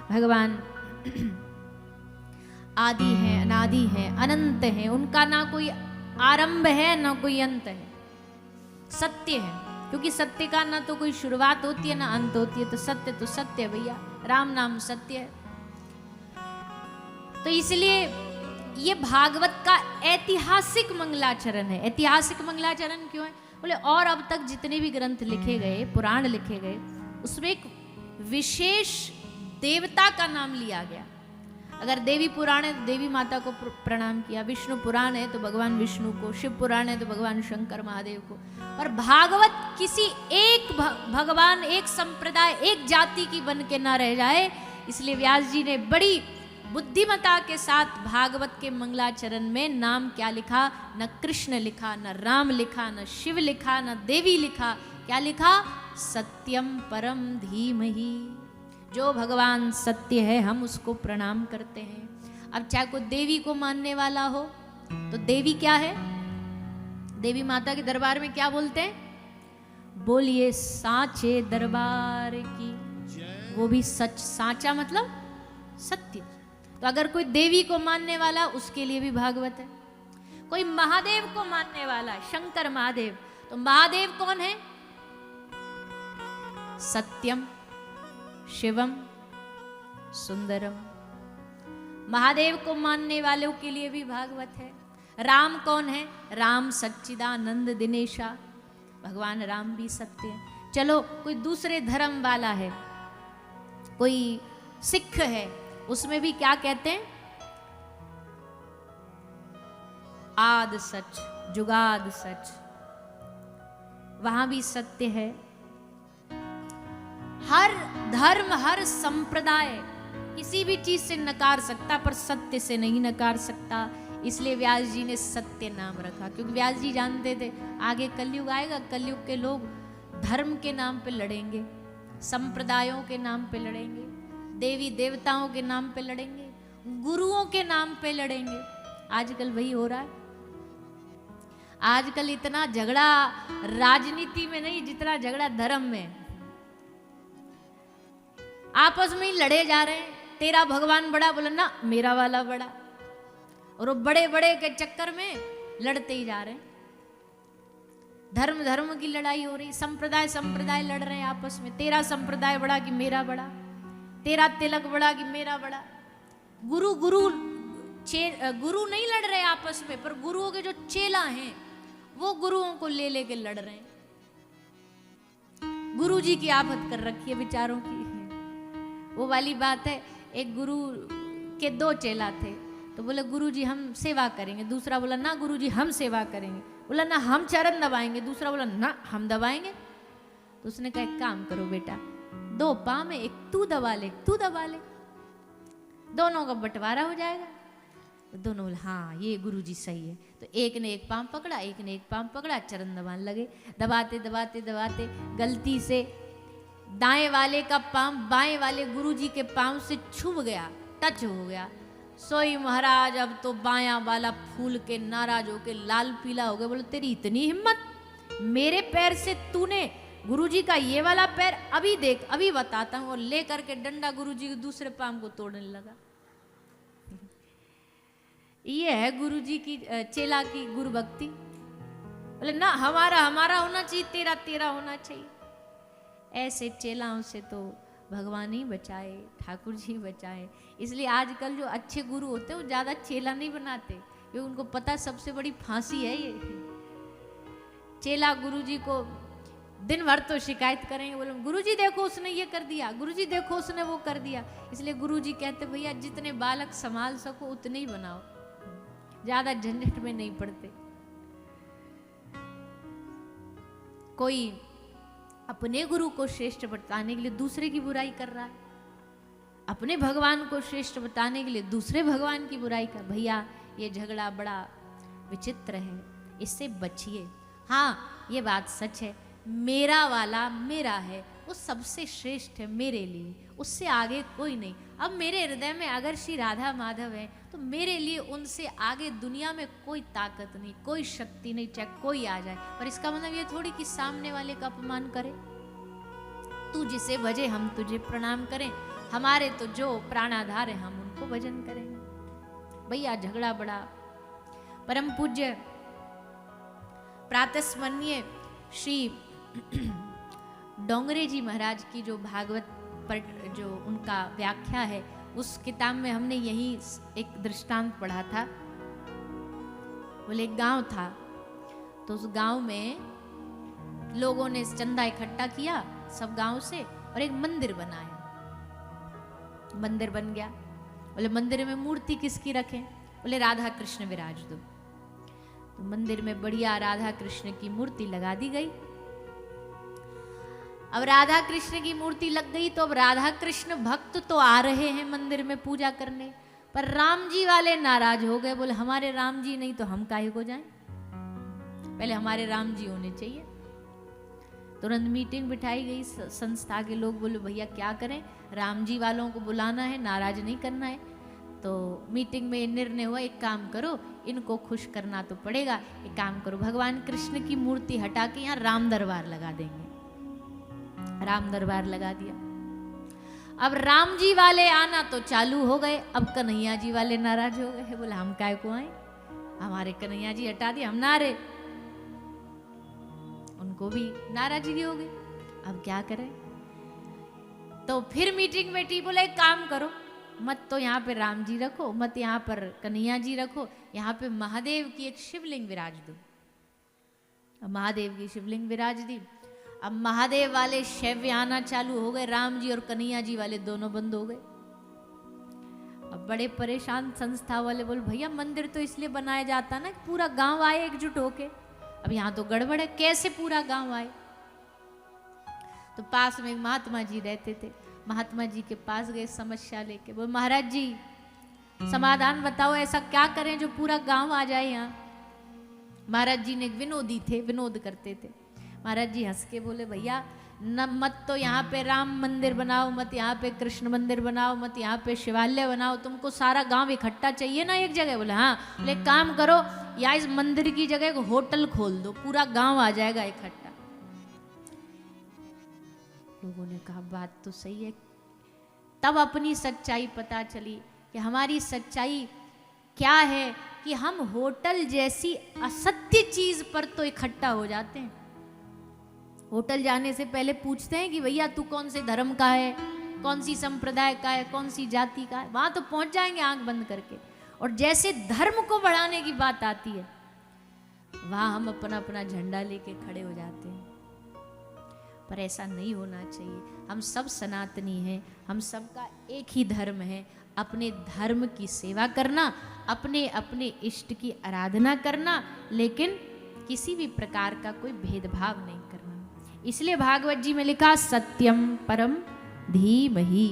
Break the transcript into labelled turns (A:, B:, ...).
A: भगवान आदि है, अनादि है, अनंत है, उनका ना कोई आरंभ है ना कोई अंत है, सत्य है। क्योंकि सत्य का ना तो कोई शुरुआत होती है ना अंत होती है, तो सत्य है भैया, राम नाम सत्य है। तो इसलिए ये भागवत का ऐतिहासिक मंगलाचरण है। ऐतिहासिक मंगलाचरण क्यों है? बोले और अब तक जितने भी ग्रंथ लिखे गए, पुराण लिखे गए, उसमें एक विशेष देवता का नाम लिया गया। अगर देवी पुराण है तो देवी माता को प्रणाम किया, विष्णु पुराण है तो भगवान विष्णु को, शिव पुराण है तो भगवान शंकर महादेव को। और भागवत किसी एक भगवान, एक संप्रदाय, एक जाति की बन के ना रह जाए, इसलिए व्यास जी ने बड़ी बुद्धिमता के साथ भागवत के मंगलाचरण में नाम क्या लिखा? न कृष्ण लिखा, न राम लिखा, न शिव लिखा, न देवी लिखा। क्या लिखा? सत्यम परम धीमहि। जो भगवान सत्य है हम उसको प्रणाम करते हैं। अब चाहे कोई देवी को मानने वाला हो तो देवी क्या है? देवी माता के दरबार में क्या बोलते हैं? बोलिए साचे दरबार की। वो भी सच, साचा मतलब सत्य। तो अगर कोई देवी को मानने वाला, उसके लिए भी भागवत है। कोई महादेव को मानने वाला, शंकर महादेव, तो महादेव कौन है? सत्यम शिवम सुंदरम। महादेव को मानने वालों के लिए भी भागवत है। राम कौन है? राम सच्चिदानंद दिनेशा, भगवान राम भी सत्य है। चलो कोई दूसरे धर्म वाला है, कोई सिख है, उसमें भी क्या कहते हैं? आद सच जुगाद सच, वहां भी सत्य है। हर धर्म, हर संप्रदाय किसी भी चीज से नकार सकता, पर सत्य से नहीं नकार सकता। इसलिए व्यास जी ने सत्य नाम रखा, क्योंकि व्यास जी जानते थे आगे कलयुग आएगा, कलयुग के लोग धर्म के नाम पे लड़ेंगे, संप्रदायों के नाम पे लड़ेंगे, देवी देवताओं के नाम पे लड़ेंगे, गुरुओं के नाम पे लड़ेंगे। आजकल वही हो रहा है। आजकल इतना झगड़ा राजनीति में नहीं जितना झगड़ा धर्म में। आपस में ही लड़े जा रहे हैं। तेरा भगवान बड़ा, बोला ना मेरा वाला बड़ा, और वो बड़े बड़े के चक्कर में लड़ते ही जा रहे हैं। धर्म धर्म की लड़ाई हो रही, संप्रदाय संप्रदाय लड़ रहे हैं आपस में। तेरा संप्रदाय बड़ा कि मेरा बड़ा, तेरा तिलक बड़ा कि मेरा बड़ा। गुरु गुरु गुरु नहीं लड़ रहे आपस में, पर गुरुओं के जो चेला हैं वो गुरुओं को ले लेके लड़ रहे हैं। गुरु जी की आफत कर रखी है बेचारों की। वो वाली बात है, एक गुरु के दो चेला थे, तो बोले गुरु जी हम सेवा करेंगे। दूसरा बोला ना गुरु जी हम सेवा करेंगे। बोला ना हम चरण दबाएंगे। दूसरा बोला ना हम दबाएंगे। तो उसने कहा एक काम करो बेटा, दो पाँव में एक तू दबा ले, तू दबा ले, दोनों का बंटवारा हो जाएगा। तो दोनों बोले हाँ ये गुरु जी सही है। तो एक ने एक पाँव पकड़ा, एक ने एक पाँव पकड़ा, चरण दबाने लगे। दबाते दबाते दबाते गलती से दाएं वाले का पाँव बाएं वाले गुरु जी के पाँव से छू गया, टच हो गया। सोई महाराज अब तो बायां वाला फूल के नाराज होके लाल पीला हो गया। बोले तेरी इतनी हिम्मत, मेरे पैर से तूने गुरुजी का ये वाला पैर, अभी देख अभी बताता हूं। और लेकर के डंडा गुरुजी के दूसरे पांव को तोड़ने लगा। ये है गुरुजी की चेला की गुरु भक्ति। बोले ना हमारा हमारा होना चाहिए, तेरा तेरा होना चाहिए। ऐसे चेलाओं से तो भगवान ही बचाए, ठाकुर जी बचाए। इसलिए आजकल जो अच्छे गुरु होते हैं वो ज्यादा चेला नहीं बनाते, क्योंकि उनको पता सबसे बड़ी फांसी है ये। चेला गुरुजी को दिन भर तो शिकायत करेंगे, बोले गुरुजी देखो उसने ये कर दिया, गुरुजी देखो उसने वो कर दिया। इसलिए गुरुजी कहते भैया जितने बालक संभाल सको उतने ही बनाओ, ज्यादा झंझट में नहीं पड़ते। कोई अपने गुरु को श्रेष्ठ बताने के लिए दूसरे की बुराई कर रहा है, अपने भगवान को श्रेष्ठ बताने के लिए दूसरे भगवान की बुराई कर। भैया ये झगड़ा बड़ा विचित्र है, इससे बचिए। हाँ ये बात सच है, मेरा वाला मेरा है, वो सबसे श्रेष्ठ है मेरे लिए, उससे आगे कोई नहीं। अब मेरे हृदय में अगर श्री राधा माधव है तो मेरे लिए उनसे आगे दुनिया में कोई ताकत नहीं, कोई शक्ति नहीं, चाहे कोई आ जाए। पर इसका मतलब ये थोड़ी कि सामने वाले का अपमान करें। तू जिसे भजे हम तुझे प्रणाम करें, हमारे तो जो प्राणाधार है हम उनको भजन करेंगे। भैया झगड़ा बड़ा। परम पूज्य प्रातस्मरणीय श्री डोंगरे जी महाराज की जो भागवत पर जो उनका व्याख्या है, उस किताब में हमने यही एक दृष्टांत पढ़ा था। बोले एक गांव था, तो उस गांव में लोगों ने चंदा इकट्ठा किया सब गांव से और एक मंदिर बनाया। मंदिर बन गया। बोले मंदिर में मूर्ति किसकी रखें? बोले राधा कृष्ण विराज दो। तो मंदिर में बढ़िया राधा कृष्ण की मूर्ति लगा दी गई। अब राधा कृष्ण की मूर्ति लग गई तो अब राधा कृष्ण भक्त तो आ रहे हैं मंदिर में पूजा करने, पर राम जी वाले नाराज हो गए। बोले हमारे राम जी नहीं तो हम काहे को जाएं, पहले हमारे राम जी होने चाहिए। तुरंत मीटिंग बिठाई गई, संस्था के लोग बोले भैया क्या करें, राम जी वालों को बुलाना है, नाराज नहीं करना है। तो मीटिंग में निर्णय हुआ एक काम करो, इनको खुश करना तो पड़ेगा, एक काम करो भगवान कृष्ण की मूर्ति हटा के यहाँ राम दरबार लगा देंगे। राम दरबार लगा दिया। अब राम जी वाले आना तो चालू हो गए, अब कन्हैया जी वाले नाराज हो गए। बोले हम काय को आए, हमारे कन्हैया जी हटा दिए, हम ना रहे। उनको भी नाराजगी हो गई, अब क्या करें। तो फिर मीटिंग बैठी, बोले एक काम करो, मत तो यहाँ पे राम जी रखो, मत यहाँ पर कन्हैया जी रखो, यहाँ पे महादेव की एक शिवलिंग विराज दो। अब महादेव की शिवलिंग विराज दी। अब महादेव वाले शैव्य आना चालू हो गए, राम जी और कन्हैया जी वाले दोनों बंद हो गए। अब बड़े परेशान संस्था वाले बोले भैया मंदिर तो इसलिए बनाया जाता ना कि पूरा गांव आए एकजुट होके, अब यहाँ तो गड़बड़ है, कैसे पूरा गांव आए। तो पास में एक महात्मा जी रहते थे, महात्मा जी के पास गए समस्या लेके। बोले महाराज जी समाधान बताओ, ऐसा क्या करें जो पूरा गांव आ जाए यहाँ। महाराज जी ने एक विनोदी थे, विनोद करते थे। महाराज जी हंस के बोले भैया न मत तो यहाँ पे राम मंदिर बनाओ, मत यहाँ पे कृष्ण मंदिर बनाओ, मत यहाँ पे शिवालय बनाओ, तुमको सारा गांव इकट्ठा चाहिए ना एक जगह। बोले हाँ। बोले काम करो या इस मंदिर की जगह एक होटल खोल दो, पूरा गांव आ जाएगा इकट्ठा। लोगों ने कहा बात तो सही है। तब अपनी सच्चाई पता चली कि हमारी सच्चाई क्या है कि हम होटल जैसी असत्य चीज पर तो इकट्ठा हो जाते हैं। होटल जाने से पहले पूछते हैं कि भैया तू कौन से धर्म का है, कौन सी संप्रदाय का है, कौन सी जाति का है। वहां तो पहुंच जाएंगे आंख बंद करके, और जैसे धर्म को बढ़ाने की बात आती है वहां हम अपना अपना झंडा लेके खड़े हो जाते हैं। पर ऐसा नहीं होना चाहिए। हम सब सनातनी हैं, हम सबका एक ही धर्म है। अपने धर्म की सेवा करना, अपने अपने इष्ट की आराधना करना, लेकिन किसी भी प्रकार का कोई भेदभाव नहीं करना। इसलिए भागवत जी में लिखा सत्यम परम धीमहि।